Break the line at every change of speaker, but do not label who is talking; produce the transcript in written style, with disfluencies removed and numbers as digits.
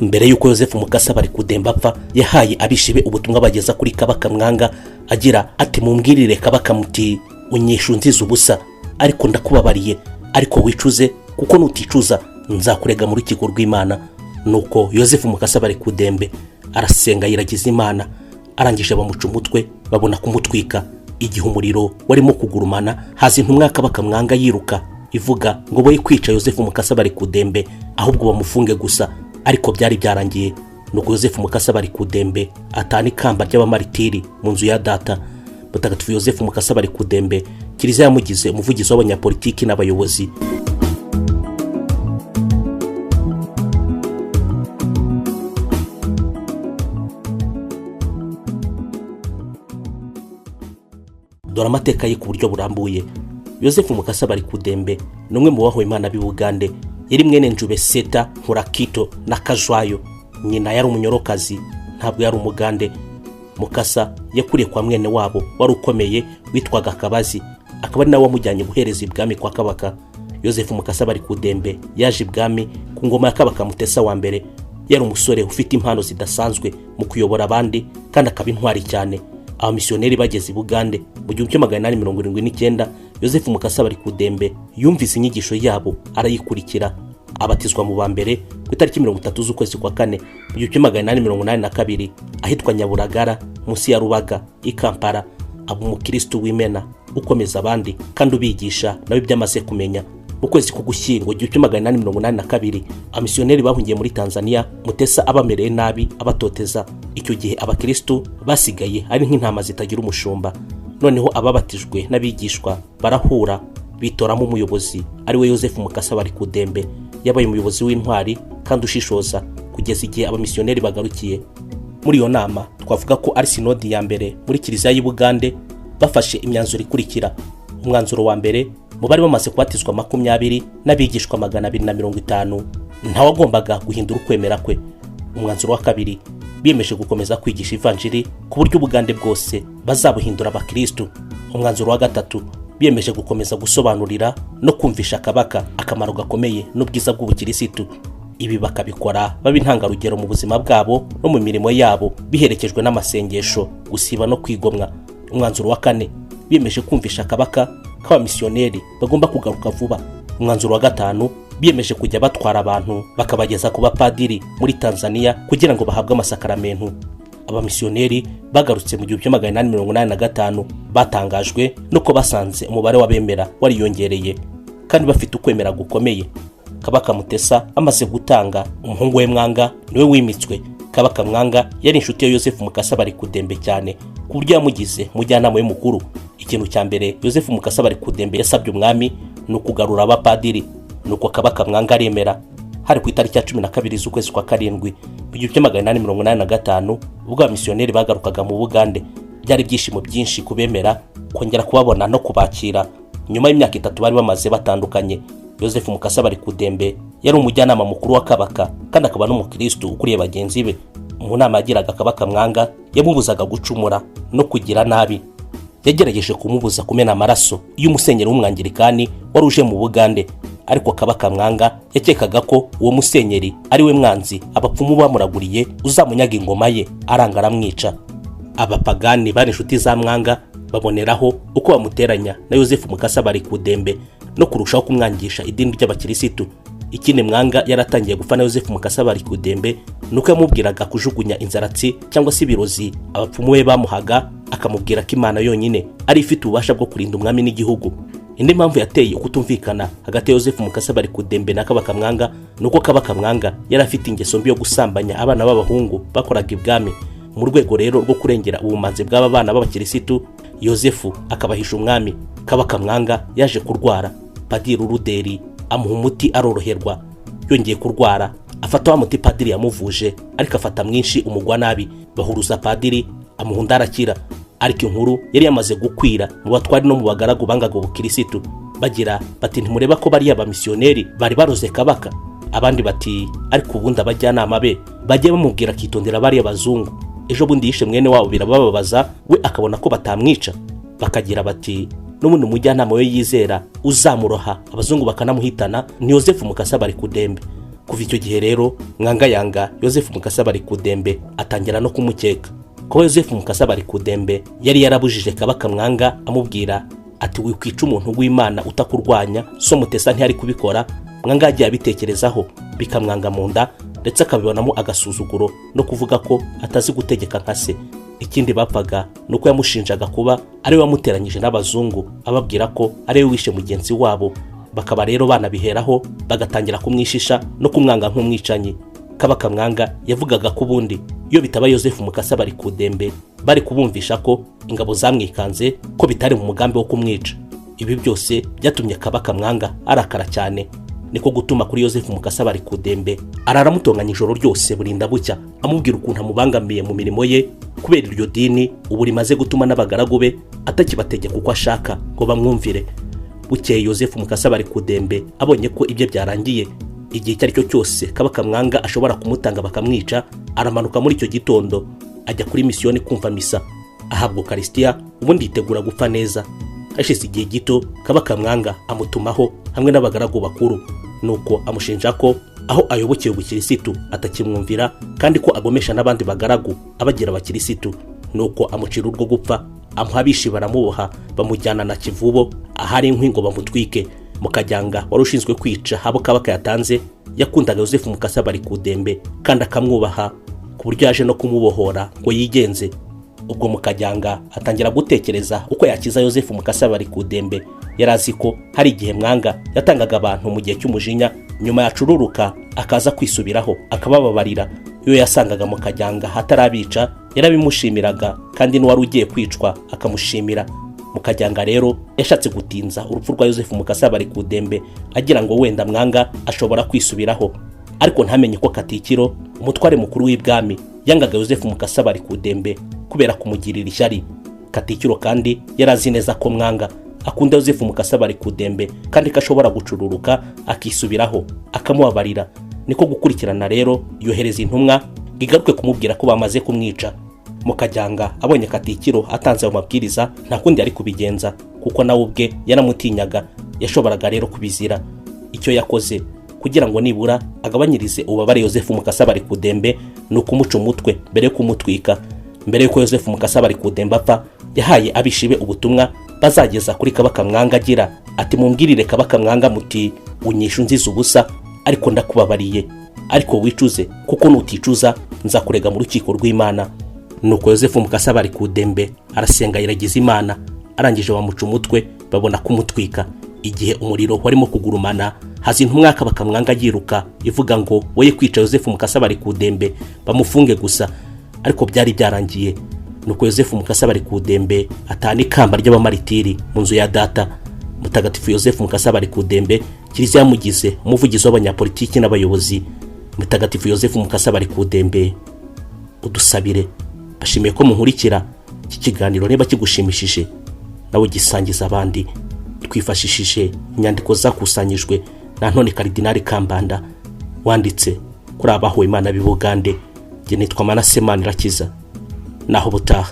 mbere yuko Yozefu Mukasa Barikudembe apfa yahaye abishibe ubutumwa bageza kuri Kabaka Mwanga agira ati mumbwirire Kabaka muti unyishunziza ubusa ariko ndakubabariye ariko wicuze kuko nuticuza nzakurega mu rukiko rw'Imana. Nuko Yozefu Mukasa Barikudembe arasenga yiragiza Imana, arangije bamuca umutwe babona kumutwika. Igihe umuriro warimo kugurumana haza intumwa Kabaka Mwanga yiruka ivuga ngo boye kwica Yozefu Mukasa Barikudembe ahubwo bamufunge gusa, ariko byari byarangiye. Nuko Yozefu Mukasa Barikudembe atana ikamba ry'abamaritiri mu nzu ya data. Mutagatifu Yozefu Mukasa Barikudembe Kiliziya yamugize umuvugizi w'abanyapolitiki n'abayobozi. Dore amateka ye ku buryo burambuye. Yozefu Mukasa Barikudembe numwe mu bahowe Imana b'i Bugande, yari mwene Njube Seta Nkurakito na Kajwayo. Nyina yari umunyorokazi, ntabwo yari umugande. Mukasa yakuriye kwa mwene wabo wari ukomeye witwaga Kabazi, akaba ari nawe wamujyanye guhereza ibwami kwa Kabaka. Yozefu Mukasa Barikudembe yaje ibwami ku ngoma ya Kabaka Mutesa wa mbere. Yari umusore ufite impano zidasanzwe mu kuyobora abandi kandi akaba intwari cyane. Abamisiyoneri bageze i Bugande mu 1879, Yozefu Mukasa Barikudembe yumvise inyigisho yabo arayikurikira, abatizwa mu bambere ku itariki 30 z'ukwezi kwa kane mu 1882 ahitwa Nyaburagara munsi ya Rubaga i Kampala. Abo umukristo w'Imena ukomeza abandi kandi ubigisha nawe byamaze kumenya. Mu kwezi ko Gushyingo 1882 abamisiyoneri bahungiye muri Tanzania, Mutesa abamereye nabi abatoteza. Icyo gihe abakristo basigaye ari nk'intama zitagira umushumba. Noneho ababatijwe n'abigishwa barahura bitoramo umuyobozi ari we Yozefu Mukasa Barikudembe. Yabaye umuyobozi w'intwari kandi ushishoza kugeza igihe abamisiyoneri bagarukiye. Muri iyo nama twavuga ko ari sinodi ya mbere muri Kiliziya y'u Bugande bafashe imyanzuro ikurikira. Umwanzuro wa mbere, mu bari bamaze kubatizwa 20 n'abigishwa 250 ntawagombaga guhindura ukwemera kwe. Umwanzuro wa kabiri, biyemeje gukomeza kwigisha ivanjiri ku buryo Bugande bwose bazabuhindura abakristo. Umwanzuro wa gatatu, biyemeje gukomeza gusobanurira no kumvisha Kabaka akamaro gakomeye n'ubwiza bw'ubukirisitu. Ibi bakabikora baba intangarugero mu buzima bwabo no mu mirimo yabo, biherekejwe n'amasengesho, gusiba no kwigomwa. Umwanzuro wa kane, biyemeje kumvisha Kabaka ko abamisiyoneri bagomba kugaruka vuba. Umwanzuro wa gatanu, biyemeje kujya batwara abantu bakabageza ku bapadiri muri Tanzania kugira ngo bahabwe amasakaramentu. Abamisiyoneri bagarutse mu 1885 batangajwe nuko basanze umubare w'abemera wariyongereye kandi bafite ukwemera gukomeye. Kabaka Mutesa amaze gutanga umuhungu we Mwanga niwe wimitswe. Kabaka Mwanga yari inshuti ya Yozefu Mukasa Barikudembe cyane ku buryo yamugize mujyanama we mukuru. Ikintu cya mbere Yozefu Mukasa Barikudembe yasabye umwami no kugarura abapadiri, nuko Kabaka Mwanga aremera. Hari ku itariki ya 12 z'ukwezi kwa karindwi mu 1885 ubwo abamisiyoneri bagarukaga mu Bugande. Byari byishimo byinshi kubemera kongera kubabona no kubakira nyuma y'imyaka 3 bari bamaze batandukanye. Yozefu Mukasa Barikudembe yari umujyanama mukuru wa Kabaka kandi akaba n'umukristo ukuriye bagenzi be. Mu nama yagiraga Kabaka Mwanga yamubuzaga gucumura no kugira nabi. Yagerageje kumubuza kumena amaraso y'umusenyeri w'umwangirikani wari uje mu Bugande, ariko Kabaka Mwanga yakekaga ko uwo musenyeri ari we mwanzi abapfumu bamuraguriye uzamunyaga ingoma ye, aranga aramwica. Abapagani bari inshuti za Mwanga baboneraho uko bamuteranya na Yozefu Mukasa Barikudembe no kurushaho kumwangisha idini ry'abakirisitu. Ikindi Mwanga yaratangiye gufana Yozefu Mukasa Barikudembe nuko yamubwiraga kujugunya inzaratsi cyangwa se ibirozi abapfumu be bamuhaga, akamubwira ko Imana yonyine ari ifite ububasha bwo kurinda umwami n'igihugu. Indi mpamvu yateye ukutumvikana hagati ya Yozefu Mukasa Barikudembe na Kabaka Mwanga nuko Kabaka Mwanga yari afite ingeso mbi yo gusambanya abana b'abahungu bakoraga ibwami. Mu rwego rero rwo kurengera ubumanzi bw'aba bana b'abakirisitu, Yozefu akabahisha umwami. Kabaka Mwanga yaje kurwara, Padiri Ruderi amuha umuti aroroherwa. Yongeye kurwara, afata wa muti Padiri yamuvuje ariko afata mwinshi umugwa nabi. Bahuruza Padiri amuhunda arakira, ariko inkuru yari yamaze gukwira mu batwari no mu bagaragu bangaga ubukirisitu. Bagira bati ntimureba ko bari abamisiyoneri bari baroze Kabaka? Abandi bati ariko ubundi abajyanama be bagiye bamubwira kitondera bari abazungu, ejo bundi yishe mwene wabo birabababaza we akabona ko batamwica. Bakagira bati n'ubundi umujyanama we yizera uzamuroha abazungu bakanamuhitana ni Yozefu Mukasa Barikudembe. Kuva icyo gihe rero Mwanga yanga Yozefu Mukasa Barikudembe atangira no kumukeka ko Yozefu Mukasa Barikudembe yari yarabujije Kabaka Mwanga amubwira ati wikwica umuntu w'Imana utakurwanya, so Mutesa ntiyari kubikora. Mwanga yagiye abitekerezaho bikamwanga mu nda, ndetse akabibonamo agasuzuguro no kuvuga ko atazi gutegeka nka se. Ikindi bapfaga nuko yamushinjaga kuba ari we wamuteranyije n'abazungu, ababwira ko ari we wishe mugenzi wabo. Bakaba rero banabiheraho bagatangira kumwishisha no kumwanga nk'umwicanyi. Kabaka Mwanga yavugaga ko ubundi iyo bitaba Yozefu Mukasa Barikudembe bari kubumvisha ko ingabo zamwikanze, ko bitari mu mugambi wo kumwica. Ibi byose byatumye Kabaka Mwanga arakara cyane, niko gutuma kuri Yozefu Mukasa Barikudembe araramutonganya ijoro ryose burinda bucya, amubwira ukuntu amubangamiye mu mirimo ye kubera iryo dini ubu rimaze gutuma n'abagaragu be atakibategeka uko ashaka ngo bamwumvire. Bukeye Yozefu Mukasa Barikudembe abonye ko ibyo byarangiye, igihe icyo ari cyo cyose Kabaka Mwanga ashobora kumutanga bakamwica, aramanuka muri icyo gitondo ajya kuri misiyoni kumva misa, ahabwa Ukaristiya, ubundi yitegura gupfa neza. Hashize igihe gito Kabaka Mwanga amutumaho hamwe n'abagaragu bakuru, nuko amushinja ko aho ayobokeye ubukirisitu atakimwumvira, kandi ko agomesha n'abandi bagaragu abagira abakirisitu. Nuko amucira urwo gupfa, amuhabishi baramuboha bamujyana na Kivubo ahari inkwi ngo bamutwike. Mukajyanga wari ushinzwe kwica habo Kabaka yatanze yakundaga Yozefu Mukasa Barikudembe kandi akamwubaha ku buryo yaje no kumubohora ngo yigenze. Ubwo Mukajyanga atangira gutekereza uko yakiza Yozefu Mukasa Barikudembe. Yarazi ko hari igihe Mwanga yatangaga abantu mu gihe cy'umujinya, nyuma yacururuka akaza kwisubiraho akabababarira. Iyo yasangaga Mukajyanga hatarabica yarabimushimiraga, kandi n'uwari ugiye kwicwa akamushimira. Mukajyanga rero yashatse gutinza urupfu rwa Yozefu Mukasa Barikudembe agira ngo wenda Mwanga ashobora kwisubiraho, ariko ntamenye ko Katikiro, umutware mukuru w'ibwami, yangaga Yozefu Mukasa Barikudembe kubera kumugirira ishyari. Katikiro kandi yarazi neza ko Mwanga akunda Yozefu Mukasa Barikudembe kandi ko ashobora gucururuka akisubiraho akamubabarira. Niko gukurikirana rero yohereza intumwa igaruke kumubwira ko bamaze kumwica. Mukajyanga abonye Katikiro atanze ayo mabwiriza nta kundi ari kubigenza, kuko nawe ubwe yaramutinyaga, yashoboraga rero kubizira. Icyo yakoze kugira ngo nibura agabanyirize ubabare Yozefu Mukasa Barikudembe ni ukumuca umutwe mbere yo kumutwika. Mbere yuko Yozefu Mukasa Barikudembe apfa, yahaye abishibe ubutumwa bazageza kuri Kabaka Mwanga agira ati mumbwirire Kabaka Mwanga muti unyisha unziza ubusa, ariko ndakubabariye, ariko wicuze, kuko nuticuza nzakurega mu rukiko rw'Imana. Nuko Yozefu Mukasa Barikudembe arasenga yiragiza Imana, arangije bamuca umutwe babona kumutwika. Igihe umuriro warimo kugurumana, hazi intumwa Kabaka Mwanga yiruka ivuga ngo woye kwica Yozefu Mukasa Barikudembe bamufunge gusa, ariko byari byarangiye. Nuko Yozefu Mukasa Barikudembe atana ikamba ry'abamaritiri mu nzu ya data. Mutagatifu Yozefu Mukasa Barikudembe Kiliziya yamugize umuvugizi w'abanyapolitiki n'abayobozi. Mutagatifu Yozefu Mukasa Barikudembe udusabire. Bashimiye ko munkurikira. Iki kiganiro niba kigushimishije nawe gisangiza abandi, twifashishije inyandiko zakusanyijwe na Ntoni Karidinali Kambanda wanditse kuri abahowe Imana b'Ibugande. Nitwa Manase Manirakiza. Naho butaha.